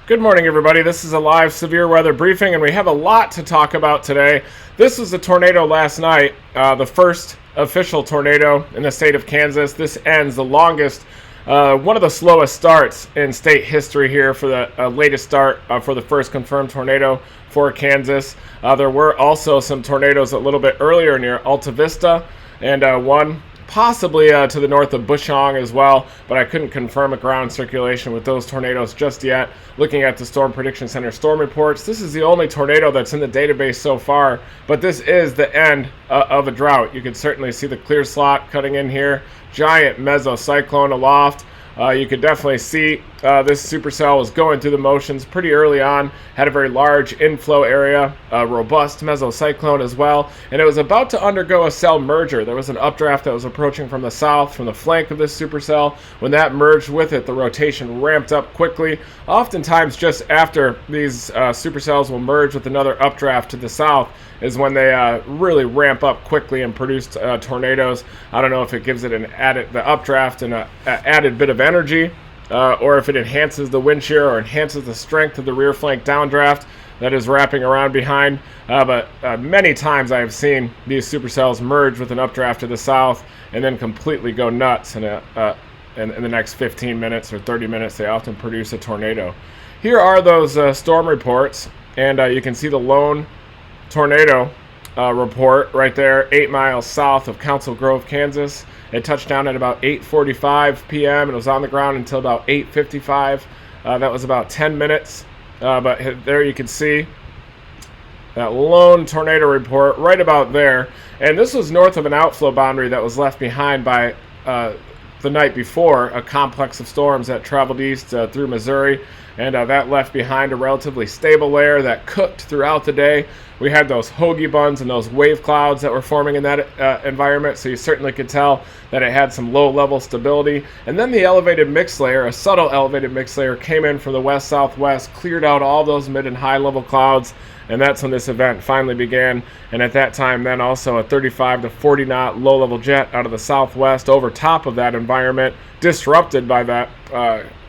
Good morning, everybody. This is a live severe weather briefing, and we have a lot to talk about today. This was a tornado last night, the first official tornado in the state of Kansas. This ends the longest, one of the slowest starts in state history here for the latest start for the first confirmed tornado for Kansas. There were also some tornadoes a little bit earlier near Alta Vista, and one possibly to the north of Bushong as well, but I couldn't confirm a ground circulation with those tornadoes just yet. Looking at the Storm Prediction Center storm reports, this is the only tornado that's in the database so far, but this is the end of a drought. You can certainly see the clear slot cutting in here. Giant mesocyclone aloft. You could definitely see this supercell was going through the motions pretty early on, had a very large inflow area, a robust mesocyclone as well, and it was about to undergo a cell merger. There was an updraft that was approaching from the south, from the flank of this supercell. When that merged with it, the rotation ramped up quickly. Oftentimes just after these supercells will merge with another updraft to the south is when they really ramp up quickly and produce tornadoes. I don't know if it gives it the updraft and an added bit of energy, or if it enhances the wind shear or enhances the strength of the rear flank downdraft that is wrapping around behind. But many times I have seen these supercells merge with an updraft to the south and then completely go nuts. In the next 15 minutes or 30 minutes, they often produce a tornado. Here are those storm reports, and you can see the lone tornado report right there, 8 miles south of Council Grove, Kansas. It touched down at about 8:45 p.m. and was on the ground until about 8:55. That was about 10 minutes. But there you can see that lone tornado report right about there. And this was north of an outflow boundary that was left behind by the night before, a complex of storms that traveled east through Missouri, and that left behind a relatively stable layer that cooked throughout the day. We had those hoagie buns and those wave clouds that were forming in that environment, so you certainly could tell that it had some low-level stability. And then the elevated mix layer, a subtle elevated mix layer, came in from the west-southwest, cleared out all those mid and high-level clouds, and that's when this event finally began. And at that time, then also a 35 to 40 knot low-level jet out of the southwest over top of that environment, disrupted by that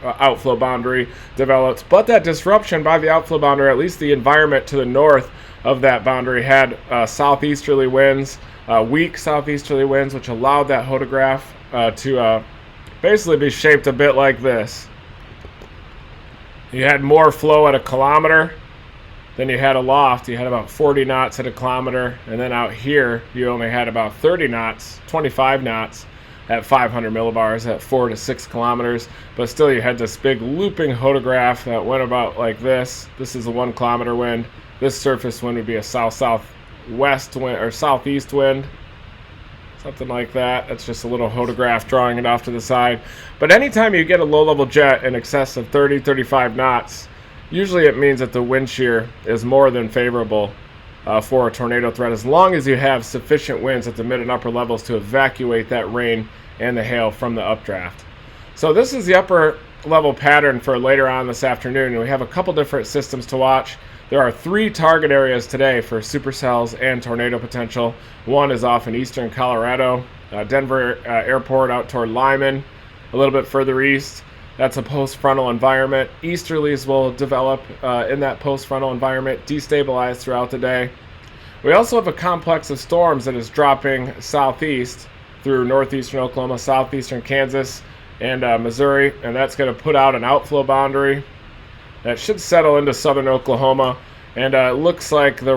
outflow boundary, developed. But that disruption by the outflow boundary, at least the environment to the north of that boundary, had southeasterly winds, weak southeasterly winds, which allowed that hodograph to basically be shaped a bit like this. You had more flow at a kilometer than you had aloft. You had about 40 knots at a kilometer, and then out here you only had about 30 knots, 25 knots at 500 millibars at 4 to 6 kilometers. But still, you had this big looping hodograph that went about like this. This is a 1 kilometer wind. This surface wind would be a south-southwest wind or southeast wind, something like that. That's just a little hodograph drawing it off to the side. But anytime you get a low-level jet in excess of 30, 35 knots, usually it means that the wind shear is more than favorable for a tornado threat, as long as you have sufficient winds at the mid and upper levels to evacuate that rain and the hail from the updraft. So this is the upper level pattern for later on this afternoon, and we have a couple different systems to watch. There are 3 target areas today for supercells and tornado potential. One is off in eastern Colorado, Denver Airport out toward Lyman, a little bit further east. That's a post-frontal environment. Easterlies will develop in that post-frontal environment, destabilize throughout the day. We also have a complex of storms that is dropping southeast through northeastern Oklahoma, southeastern Kansas, and Missouri, and that's going to put out an outflow boundary that should settle into southern Oklahoma. And it looks like the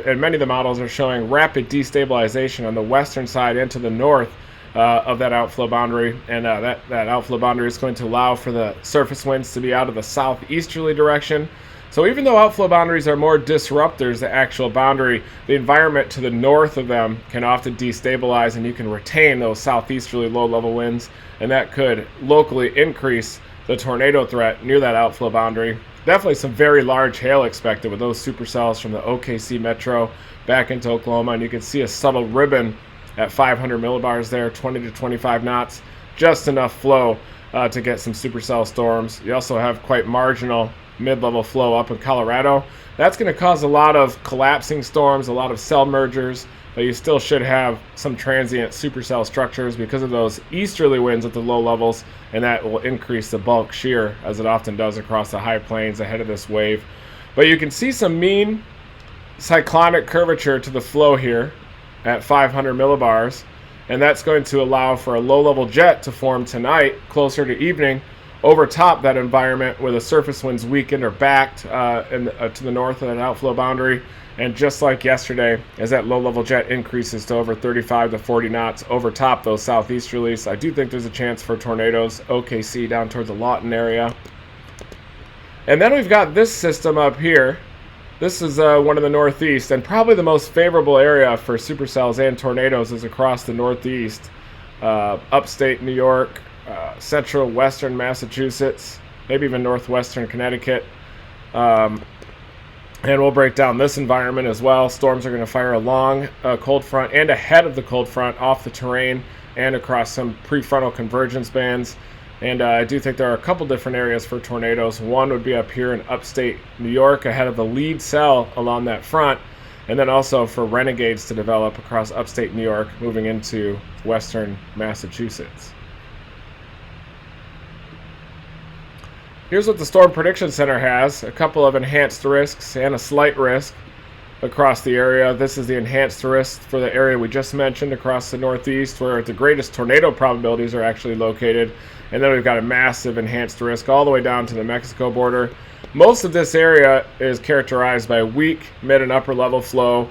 and many of the models are showing rapid destabilization on the western side into the north of that outflow boundary, and that outflow boundary is going to allow for the surface winds to be out of the southeasterly direction. So even though outflow boundaries are more disruptors, the actual boundary, the environment to the north of them can often destabilize, and you can retain those southeasterly low-level winds, and that could locally increase the tornado threat near that outflow boundary. Definitely some very large hail expected with those supercells from the OKC metro back into Oklahoma, and you can see a subtle ribbon at 500 millibars there, 20 to 25 knots, just enough flow to get some supercell storms. You also have quite marginal mid-level flow up in Colorado. That's going to cause a lot of collapsing storms, a lot of cell mergers, but you still should have some transient supercell structures because of those easterly winds at the low levels, and that will increase the bulk shear as it often does across the high plains ahead of this wave. But you can see some mean cyclonic curvature to the flow here at 500 millibars, and that's going to allow for a low-level jet to form tonight closer to evening over top that environment where the surface winds weakened or backed to the north of that outflow boundary. And just like yesterday, as that low-level jet increases to over 35 to 40 knots over top those southeasterlies, I do think there's a chance for tornadoes, OKC down towards the Lawton area. And then we've got this system up here. This is one in the northeast, and probably the most favorable area for supercells and tornadoes is across the northeast, upstate New York, central western Massachusetts, maybe even northwestern Connecticut. And we'll break down this environment as well. Storms are going to fire along a cold front and ahead of the cold front off the terrain and across some prefrontal convergence bands. And I do think there are a couple different areas for tornadoes. One would be up here in upstate New York ahead of the lead cell along that front. And then also for renegades to develop across upstate New York moving into western Massachusetts. Here's what the Storm Prediction Center has. A couple of enhanced risks and a slight risk across the area. This is the enhanced risk for the area we just mentioned across the northeast, where the greatest tornado probabilities are actually located. And then we've got a massive enhanced risk all the way down to the Mexico border. Most of this area is characterized by weak mid and upper level flow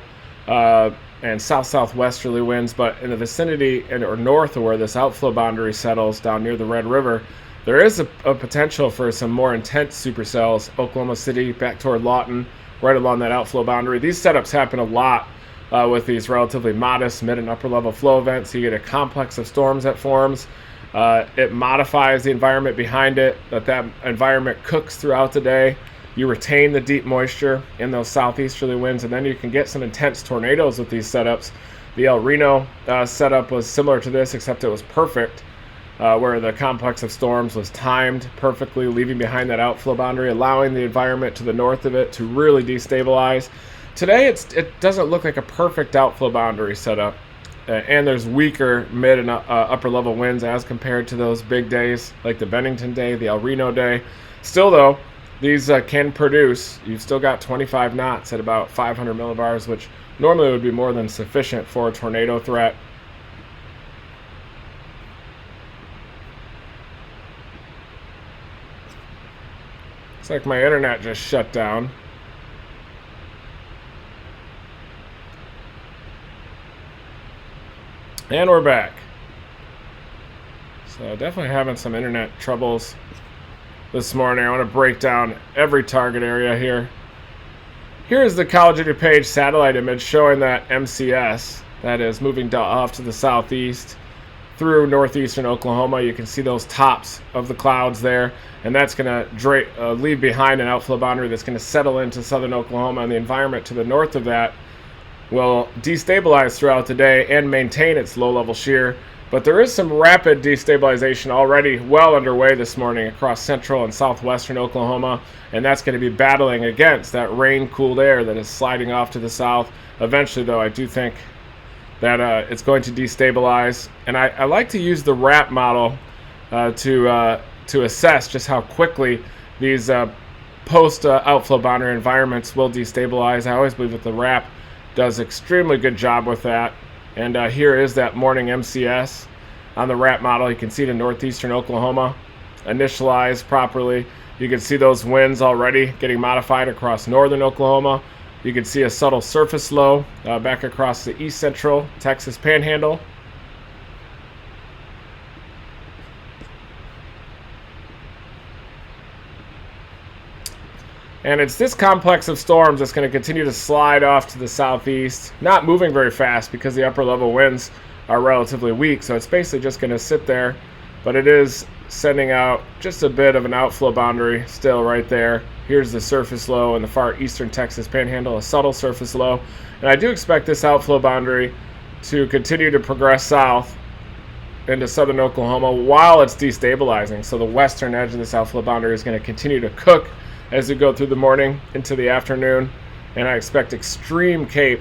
and south-southwesterly winds, but in the vicinity or north of where this outflow boundary settles down near the Red River, there is a potential for some more intense supercells, Oklahoma City, back toward Lawton, right along that outflow boundary. These setups happen a lot with these relatively modest mid and upper level flow events. You get a complex of storms that forms. It modifies the environment behind it, that environment cooks throughout the day. You retain the deep moisture in those southeasterly winds, and then you can get some intense tornadoes with these setups. The El Reno setup was similar to this, except it was perfect. Where the complex of storms was timed perfectly, leaving behind that outflow boundary, allowing the environment to the north of it to really destabilize. Today, it doesn't look like a perfect outflow boundary setup, and there's weaker mid and upper level winds as compared to those big days like the Bennington day, the El Reno day. Still, though, these can produce. You've still got 25 knots at about 500 millibars, which normally would be more than sufficient for a tornado threat. Like my internet just shut down. And we're back. So definitely having some internet troubles this morning. I want to break down every target area here. Here's the College of DuPage satellite image showing that MCS that is moving off to the southeast through northeastern Oklahoma. You can see those tops of the clouds there, and that's going to leave behind an outflow boundary that's going to settle into southern Oklahoma, and the environment to the north of that will destabilize throughout the day and maintain its low-level shear. But there is some rapid destabilization already well underway this morning across central and southwestern Oklahoma, and that's going to be battling against that rain-cooled air that is sliding off to the south. Eventually, though, I do think that it's going to destabilize. And I like to use the RAP model to assess just how quickly these post-outflow boundary environments will destabilize. I always believe that the RAP does extremely good job with that. And here is that morning MCS on the RAP model. You can see it in northeastern Oklahoma, initialized properly. You can see those winds already getting modified across northern Oklahoma. You can see a subtle surface low back across the east central Texas panhandle. And it's this complex of storms that's going to continue to slide off to the southeast, not moving very fast because the upper level winds are relatively weak. So it's basically just going to sit there, but it is sending out just a bit of an outflow boundary still right there. Here's the surface low in the far eastern Texas panhandle, a subtle surface low. And I do expect this outflow boundary to continue to progress south into southern Oklahoma while it's destabilizing. So the western edge of this outflow boundary is going to continue to cook as we go through the morning into the afternoon. and I expect extreme CAPE,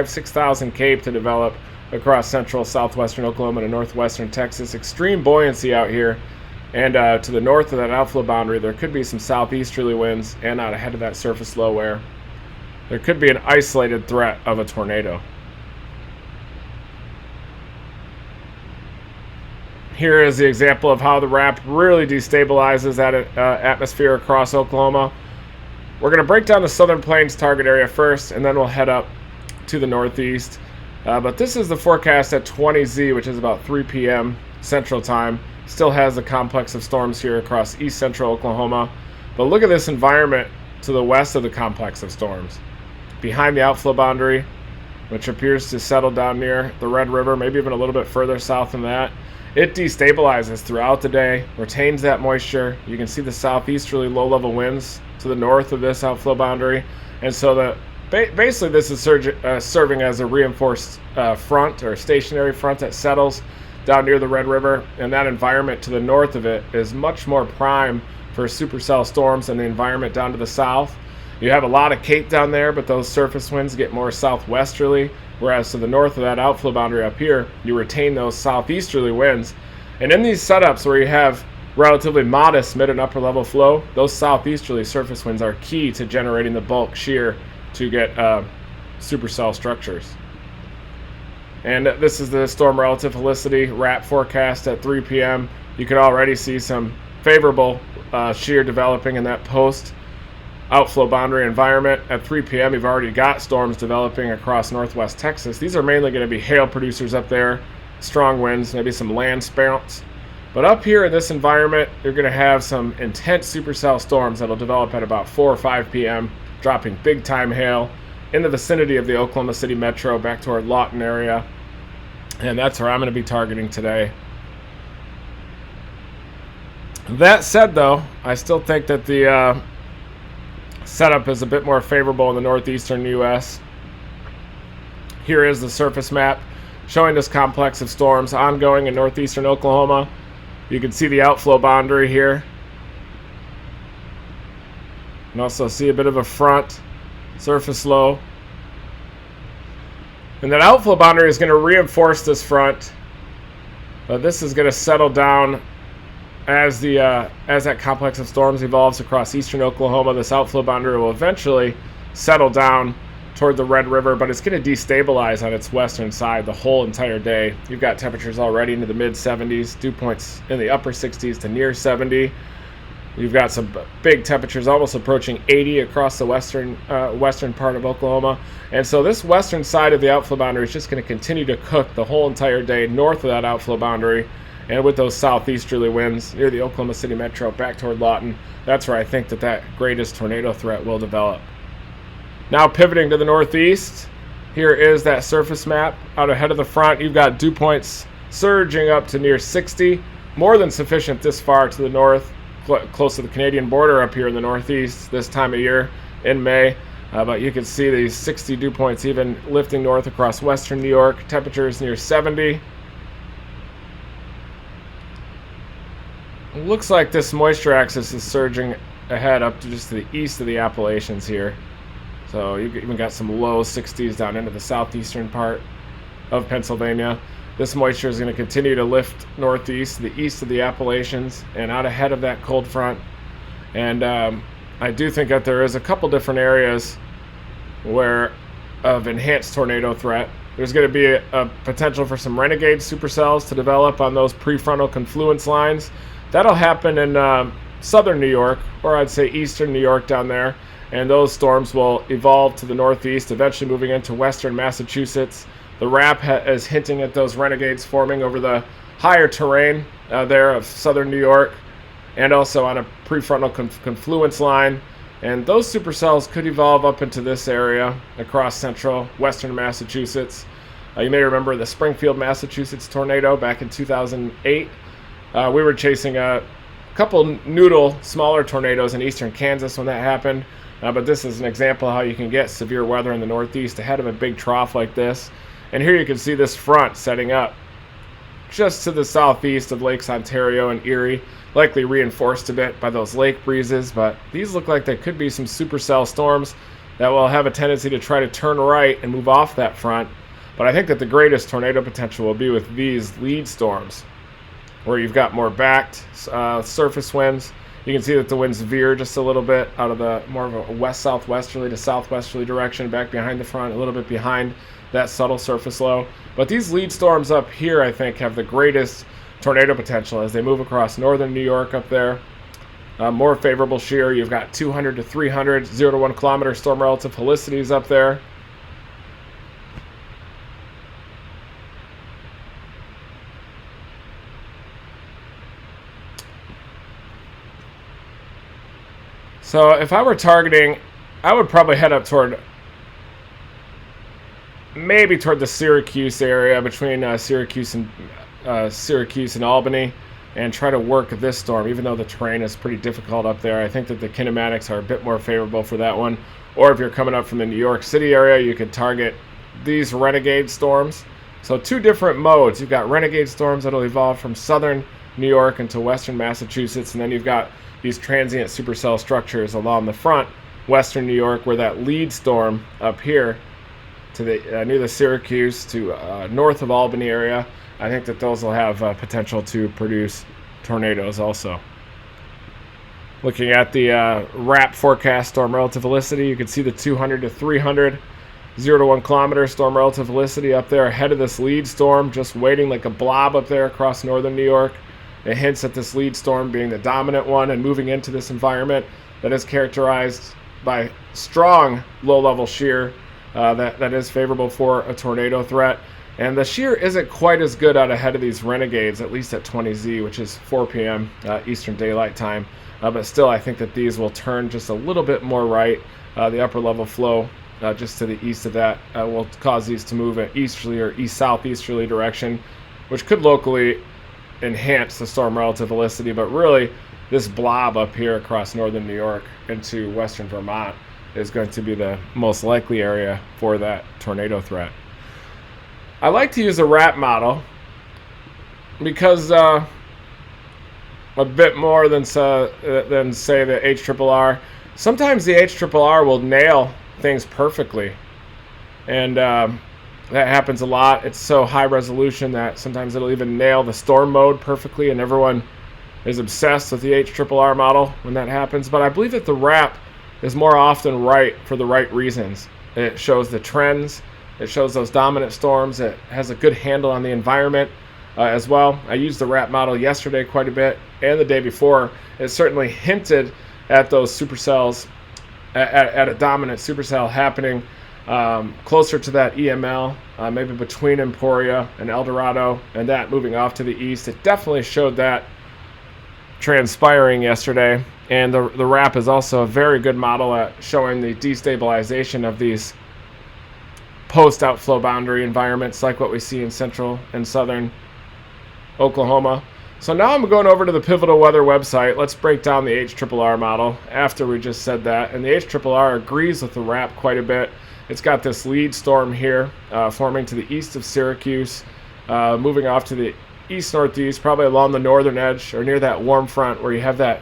6,000 CAPE to develop across central, southwestern Oklahoma to northwestern Texas. Extreme buoyancy out here. And to the north of that outflow boundary, there could be some southeasterly winds, and out ahead of that surface low where there could be an isolated threat of a tornado. Here is the example of how the RAP really destabilizes that atmosphere across Oklahoma. We're going to break down the Southern Plains target area first, and then we'll head up to the northeast. But this is the forecast at 20Z, which is about 3 p.m. Central Time. Still has the complex of storms here across east central Oklahoma. But look at this environment to the west of the complex of storms. Behind the outflow boundary, which appears to settle down near the Red River, maybe even a little bit further south than that. It destabilizes throughout the day, retains that moisture. You can see the southeasterly low-level winds to the north of this outflow boundary. And so basically this is serving as a reinforced front or stationary front that settles down near the Red River. And that environment to the north of it is much more prime for supercell storms than the environment down to the south. You have a lot of CAPE down there, but those surface winds get more southwesterly, whereas to the north of that outflow boundary up here, you retain those southeasterly winds. And in these setups where you have relatively modest mid and upper level flow, those southeasterly surface winds are key to generating the bulk shear to get supercell structures. And this is the storm relative helicity RAP forecast at 3 p.m. You can already see some favorable shear developing in that post outflow boundary environment. At 3 p.m. you've already got storms developing across northwest Texas. These are mainly going to be hail producers up there, strong winds, maybe some land spouts. But up here in this environment, you're going to have some intense supercell storms that'll develop at about 4 or 5 p.m., dropping big time hail in the vicinity of the Oklahoma City metro back toward Lawton area. And that's where I'm going to be targeting today. That said, though, I still think that the setup is a bit more favorable in the northeastern U.S. Here is the surface map showing this complex of storms ongoing in northeastern Oklahoma. You can see the outflow boundary here. You can also see a bit of a front, surface low. And that outflow boundary is going to reinforce this front, but this is going to settle down as that complex of storms evolves across eastern Oklahoma. This outflow boundary will eventually settle down toward the Red River, but it's going to destabilize on its western side the whole entire day. You've got temperatures already into the mid-70s, dew points in the upper 60s to near 70. You've got some big temperatures almost approaching 80 across the western part of Oklahoma. And so this western side of the outflow boundary is just going to continue to cook the whole entire day north of that outflow boundary. And with those southeasterly winds near the Oklahoma City metro back toward Lawton, that's where I think that greatest tornado threat will develop. Now pivoting to the northeast, here is that surface map. Out ahead of the front, you've got dew points surging up to near 60, more than sufficient this far to the north, close to the Canadian border up here in the northeast this time of year in May. But you can see these 60 dew points even lifting north across western New York, temperatures near 70. It looks like this moisture axis is surging ahead up to just to the east of the Appalachians here. So you've even got some low 60s down into the southeastern part of Pennsylvania. This moisture is going to continue to lift northeast to the east of the Appalachians and out ahead of that cold front. And I do think that there is a couple different areas of enhanced tornado threat. There's going to be a potential for some renegade supercells to develop on those prefrontal confluence lines. That'll happen in southern New York, or I'd say eastern New York down there. And those storms will evolve to the northeast, eventually moving into western Massachusetts. The RAP is hinting at those renegades forming over the higher terrain there of southern New York, and also on a prefrontal confluence line. And those supercells could evolve up into this area across central western Massachusetts. You may remember the Springfield, Massachusetts tornado back in 2008. We were chasing a couple noodle smaller tornadoes in eastern Kansas when that happened. But this is an example of how you can get severe weather in the northeast ahead of a big trough like this. And here you can see this front setting up just to the southeast of Lakes Ontario and Erie, likely reinforced a bit by those lake breezes. But these look like they could be some supercell storms that will have a tendency to try to turn right and move off that front. But I think that the greatest tornado potential will be with these lead storms, where you've got more backed surface winds. You can see that the winds veer just a little bit out of the more of a west-southwesterly to southwesterly direction, back behind the front, a little bit behind that subtle surface low. But these lead storms up here, I think, have the greatest tornado potential as they move across northern New York up there. More favorable shear. You've got 200 to 300, 0 to 1 kilometer storm relative helicities up there. So if I were targeting, I would probably head up toward the Syracuse area, between Syracuse and Albany, and try to work this storm, even though the terrain is pretty difficult up there. I think that the kinematics are a bit more favorable for that one. Or if you're coming up from the New York City area, you could target these Renegade Storms. So two different modes. You've got Renegade Storms that'll evolve from southern New York into western Massachusetts, and then you've got these transient supercell structures along the front, western New York, where that lead storm up here to the near the Syracuse to north of Albany area, I think that those will have potential to produce tornadoes also. Looking at the RAP forecast storm relative helicity, you can see the 200 to 300, 0 to 1 kilometer storm relative helicity up there ahead of this lead storm, just waiting like a blob up there across northern New York. It hints at this lead storm being the dominant one and moving into this environment that is characterized by strong low-level shear that is favorable for a tornado threat. And the shear isn't quite as good out ahead of these Renegades, at least at 20Z, which is 4 p.m. Eastern Daylight Time. But still, I think that these will turn just a little bit more right. The upper level flow just to the east of that will cause these to move in easterly or east-southeasterly direction, which could locally enhance the storm relative helicity. But really, this blob up here across northern New York into western Vermont is going to be the most likely area for that tornado threat. I like to use a RAP model because a bit more than say the HRRR. Sometimes the HRRR will nail things perfectly, and that happens a lot. It's so high resolution that sometimes it'll even nail the storm mode perfectly, and everyone is obsessed with the HRRR model when that happens. But I believe that the RAP is more often right for the right reasons. It shows the trends. It shows those dominant storms. It has a good handle on the environment as well. I used the RAP model yesterday quite a bit, and the day before. It certainly hinted at those supercells, at a dominant supercell happening closer to that EML, maybe between Emporia and El Dorado, and that moving off to the east. It definitely showed that transpiring yesterday. And the RAP is also a very good model at showing the destabilization of these post-outflow boundary environments like what we see in central and southern Oklahoma. So now I'm going over to the Pivotal Weather website. Let's break down the HRRR model after we just said that. And the HRRR agrees with the RAP quite a bit. It's got this lead storm here forming to the east of Syracuse, moving off to the east-northeast, probably along the northern edge or near that warm front where you have that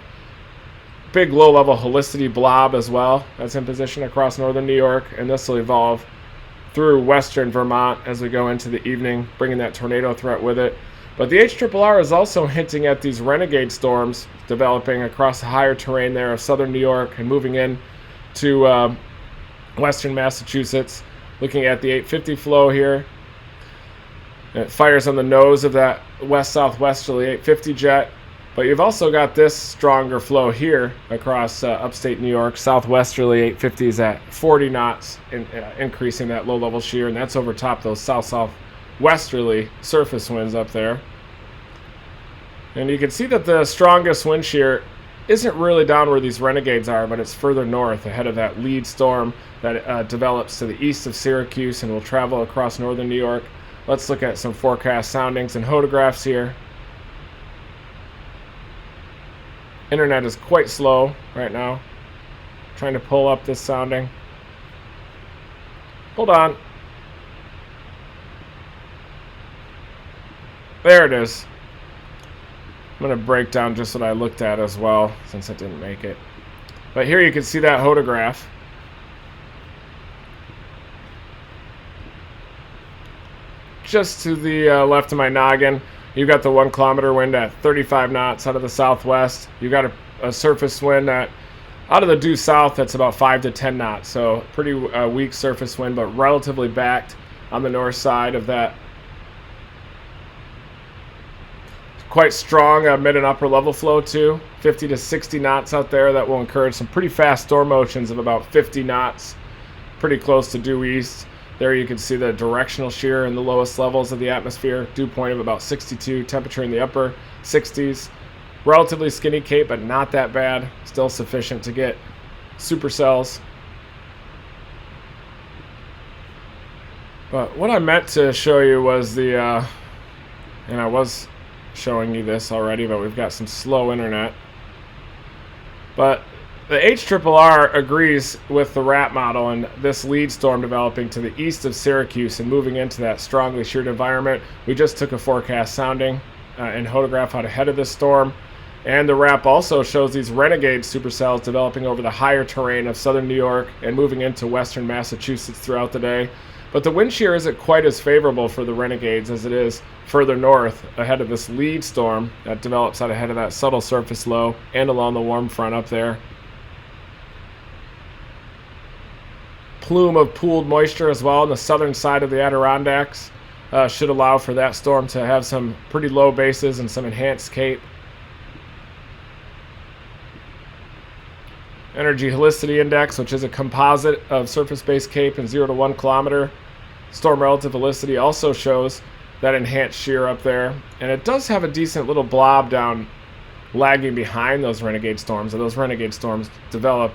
big low-level helicity blob as well that's in position across northern New York. And this will evolve through western Vermont as we go into the evening, bringing that tornado threat with it. But the HRRR is also hinting at these Renegade storms developing across the higher terrain there of southern New York and moving in to western Massachusetts. Looking at the 850 flow here, it fires on the nose of that west-southwesterly 850 jet. But you've also got this stronger flow here across upstate New York, southwesterly 850s at 40 knots, increasing that low-level shear, and that's over top those south-southwesterly surface winds up there. And you can see that the strongest wind shear isn't really down where these Renegades are, but it's further north ahead of that lead storm that develops to the east of Syracuse and will travel across northern New York. Let's look at some forecast soundings and photographs here. Internet is quite slow right now. Trying to pull up this sounding. Hold on. There it is. I'm going to break down just what I looked at as well, since it didn't make it. But here you can see that photograph. just to the left of my noggin, you've got the 1 kilometer wind at 35 knots out of the southwest. You've got a surface wind out of the due south that's about 5 to 10 knots. So pretty weak surface wind, but relatively backed on the north side of that. Quite strong mid and upper level flow too, 50 to 60 knots out there. That will encourage some pretty fast storm motions of about 50 knots, pretty close to due east. There you can see the directional shear in the lowest levels of the atmosphere, dew point of about 62, temperature in the upper 60s. Relatively skinny cape, but not that bad, still sufficient to get supercells. But what I meant to show you was and I was showing you this already, but we've got some slow internet. But the HRRR agrees with the RAP model and this lead storm developing to the east of Syracuse and moving into that strongly sheared environment. We just took a forecast sounding and hodograph out ahead of this storm. And the RAP also shows these Renegade supercells developing over the higher terrain of southern New York and moving into western Massachusetts throughout the day. But the wind shear isn't quite as favorable for the Renegades as it is further north ahead of this lead storm that develops out ahead of that subtle surface low and along the warm front up there. Plume of pooled moisture as well on the southern side of the Adirondacks should allow for that storm to have some pretty low bases and some enhanced cape. Energy Helicity Index, which is a composite of surface-based cape and 0 to 1 kilometer. Storm relative helicity also shows that enhanced shear up there. And it does have a decent little blob down lagging behind those Renegade Storms. And those Renegade Storms develop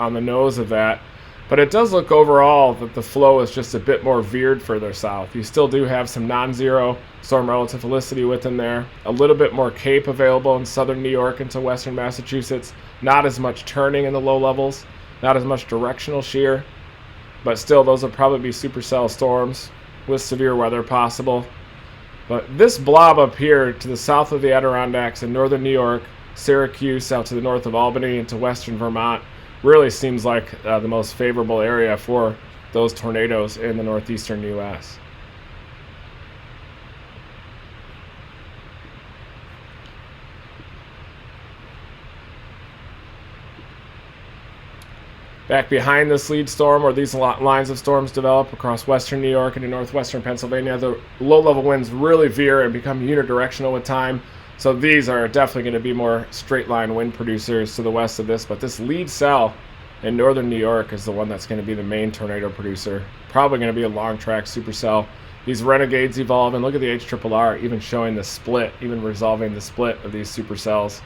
on the nose of that. But it does look overall that the flow is just a bit more veered further south. You still do have some non-zero storm relative helicity within there. A little bit more cape available in southern New York into western Massachusetts. Not as much turning in the low levels. Not as much directional shear. But still, those will probably be supercell storms with severe weather possible. But this blob up here to the south of the Adirondacks in northern New York, Syracuse out to the north of Albany into western Vermont, really seems like the most favorable area for those tornadoes in the northeastern U.S. Back behind this lead storm, where these lines of storms develop across western New York and in northwestern Pennsylvania, the low-level winds really veer and become unidirectional with time. So these are definitely going to be more straight-line wind producers to the west of this. But this lead cell in northern New York is the one that's going to be the main tornado producer. Probably going to be a long-track supercell. These Renegades evolve, and look at the HRRR even showing the split, even resolving the split of these supercells.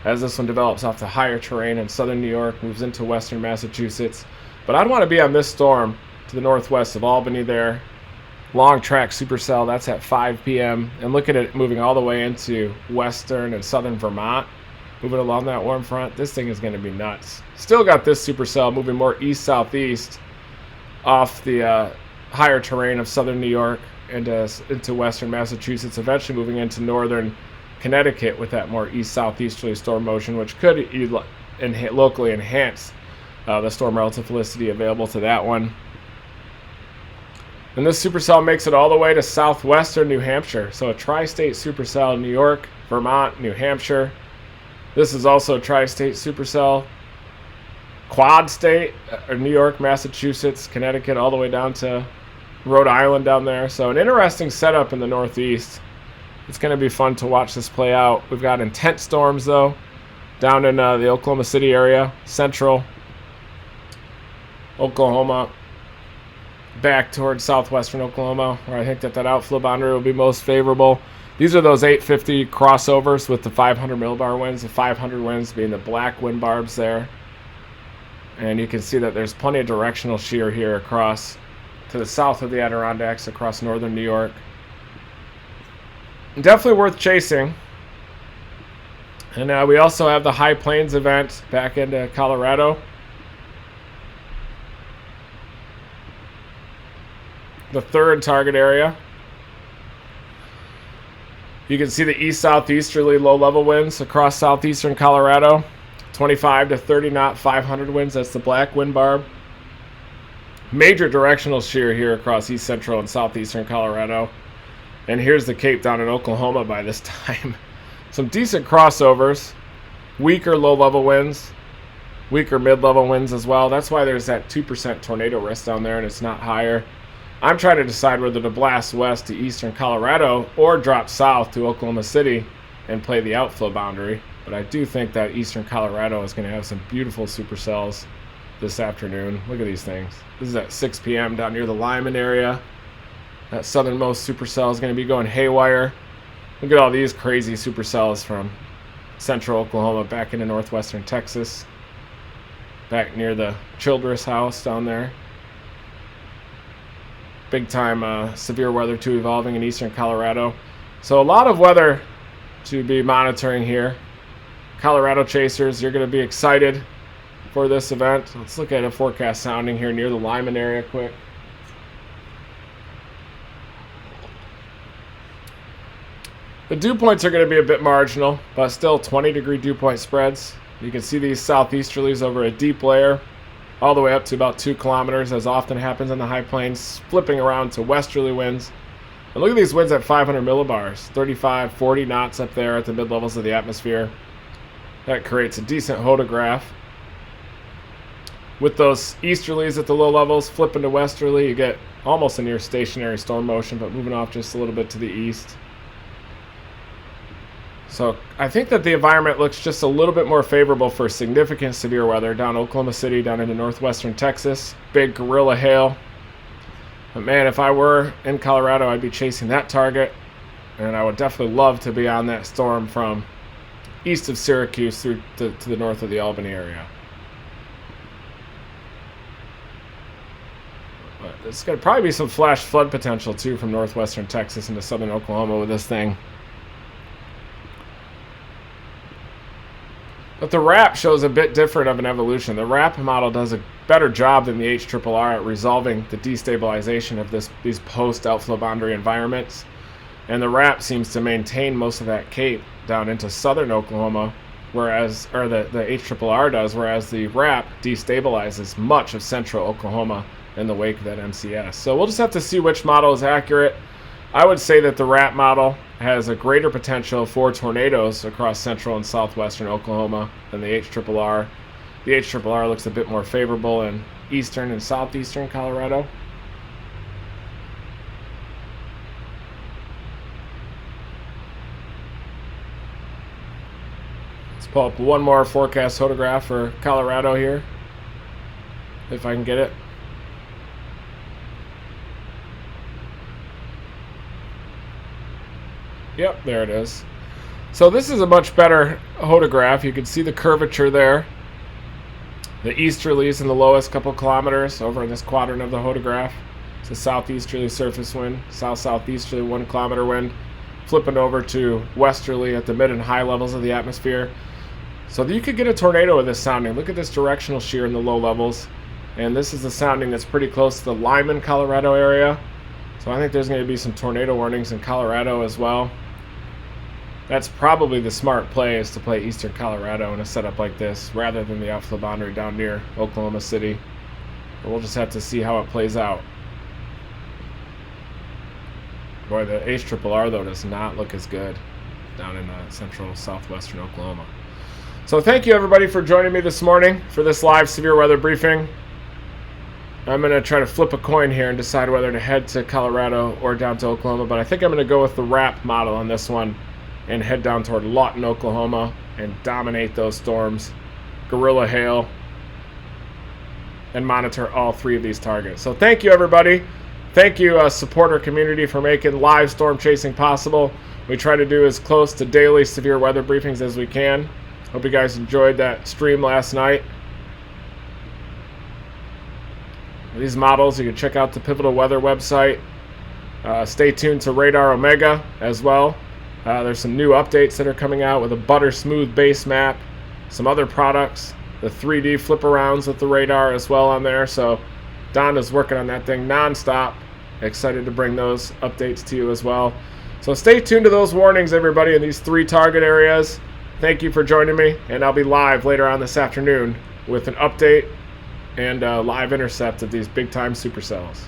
As this one develops off the higher terrain in southern New York, moves into western Massachusetts. But I'd want to be on this storm to the northwest of Albany there. Long track supercell, that's at 5 p.m. And look at it moving all the way into western and southern Vermont. Moving along that warm front. This thing is going to be nuts. Still got this supercell moving more east-southeast off the higher terrain of southern New York and into western Massachusetts, eventually moving into northern Connecticut with that more east-southeasterly storm motion, which could locally enhance the storm relative helicity available to that one. And this supercell makes it all the way to southwestern New Hampshire. So a tri-state supercell, New York, Vermont, New Hampshire. This is also a tri-state supercell, quad state, New York, Massachusetts, Connecticut, all the way down to Rhode Island down there. So an interesting setup in the northeast. It's going to be fun to watch this play out. We've got intense storms, though, down in the Oklahoma City area, central Oklahoma, back towards southwestern Oklahoma, where I think that outflow boundary will be most favorable. These are those 850 crossovers with the 500 millibar winds, the 500 winds being the black wind barbs there. And you can see that there's plenty of directional shear here across to the south of the Adirondacks, across northern New York. Definitely worth chasing. And we also have the High Plains event back into Colorado. The third target area. You can see the east-southeasterly low-level winds across southeastern Colorado. 25 to 30 knot 500 winds. That's the black wind barb. Major directional shear here across east central and southeastern Colorado. And here's the Cape down in Oklahoma by this time. Some decent crossovers, weaker low-level winds, weaker mid-level winds as well. That's why there's that 2% tornado risk down there and it's not higher. I'm trying to decide whether to blast west to eastern Colorado or drop south to Oklahoma City and play the outflow boundary. But I do think that eastern Colorado is going to have some beautiful supercells this afternoon. Look at these things. This is at 6 p.m. down near the Lyman area. That southernmost supercell is going to be going haywire. Look at all these crazy supercells from central Oklahoma back into northwestern Texas. Back near the Childress house down there. Big time severe weather too evolving in eastern Colorado. So a lot of weather to be monitoring here. Colorado chasers, you're going to be excited for this event. Let's look at a forecast sounding here near the Lyman area quick. The dew points are going to be a bit marginal, but still 20-degree dew point spreads. You can see these southeasterlies over a deep layer all the way up to about 2 kilometers, as often happens in the high plains, flipping around to westerly winds. And look at these winds at 500 millibars, 35, 40 knots up there at the mid-levels of the atmosphere. That creates a decent hodograph. With those easterlies at the low levels flipping to westerly, you get almost a near stationary storm motion, but moving off just a little bit to the east. So I think that the environment looks just a little bit more favorable for significant severe weather down Oklahoma City, down into northwestern Texas. Big gorilla hail. But man, if I were in Colorado, I'd be chasing that target. And I would definitely love to be on that storm from east of Syracuse through to the north of the Albany area. But there's going to probably be some flash flood potential too from northwestern Texas into southern Oklahoma with this thing. But the RAP shows a bit different of an evolution. The RAP model does a better job than the HRRR at resolving the destabilization of these post-outflow boundary environments. And the RAP seems to maintain most of that cape down into southern Oklahoma, the HRRR does, whereas the RAP destabilizes much of central Oklahoma in the wake of that MCS. So we'll just have to see which model is accurate. I would say that the RAP model has a greater potential for tornadoes across central and southwestern Oklahoma than the HRRR. The HRRR looks a bit more favorable in eastern and southeastern Colorado. Let's pull up one more forecast photograph for Colorado here, if I can get it. Yep, there it is. So this is a much better hodograph. You can see the curvature there. The easterlies in the lowest couple kilometers over in this quadrant of the hodograph. It's a southeasterly surface wind, south-southeasterly 1 kilometer wind, flipping over to westerly at the mid and high levels of the atmosphere. So you could get a tornado with this sounding. Look at this directional shear in the low levels. And this is the sounding that's pretty close to the Lyman, Colorado area. So I think there's going to be some tornado warnings in Colorado as well. That's probably the smart play, is to play eastern Colorado in a setup like this rather than the outflow boundary down near Oklahoma City. But we'll just have to see how it plays out. Boy, the HRRR though does not look as good down in central southwestern Oklahoma. So thank you everybody for joining me this morning for this live severe weather briefing. I'm going to try to flip a coin here and decide whether to head to Colorado or down to Oklahoma, but I think I'm going to go with the RAP model on this one and head down toward Lawton, Oklahoma, and dominate those storms, gorilla hail, and monitor all 3 of these targets. So thank you, everybody. Thank you, supporter community, for making live storm chasing possible. We try to do as close to daily severe weather briefings as we can. Hope you guys enjoyed that stream last night. These models, you can check out the Pivotal Weather website. Stay tuned to Radar Omega as well. There's some new updates that are coming out with a butter smooth base map, some other products, the 3D flip arounds with the radar as well on there. So Don is working on that thing nonstop. Excited to bring those updates to you as well. So stay tuned to those warnings, everybody, in these 3 target areas. Thank you for joining me, and I'll be live later on this afternoon with an update and live intercept of these big time supercells.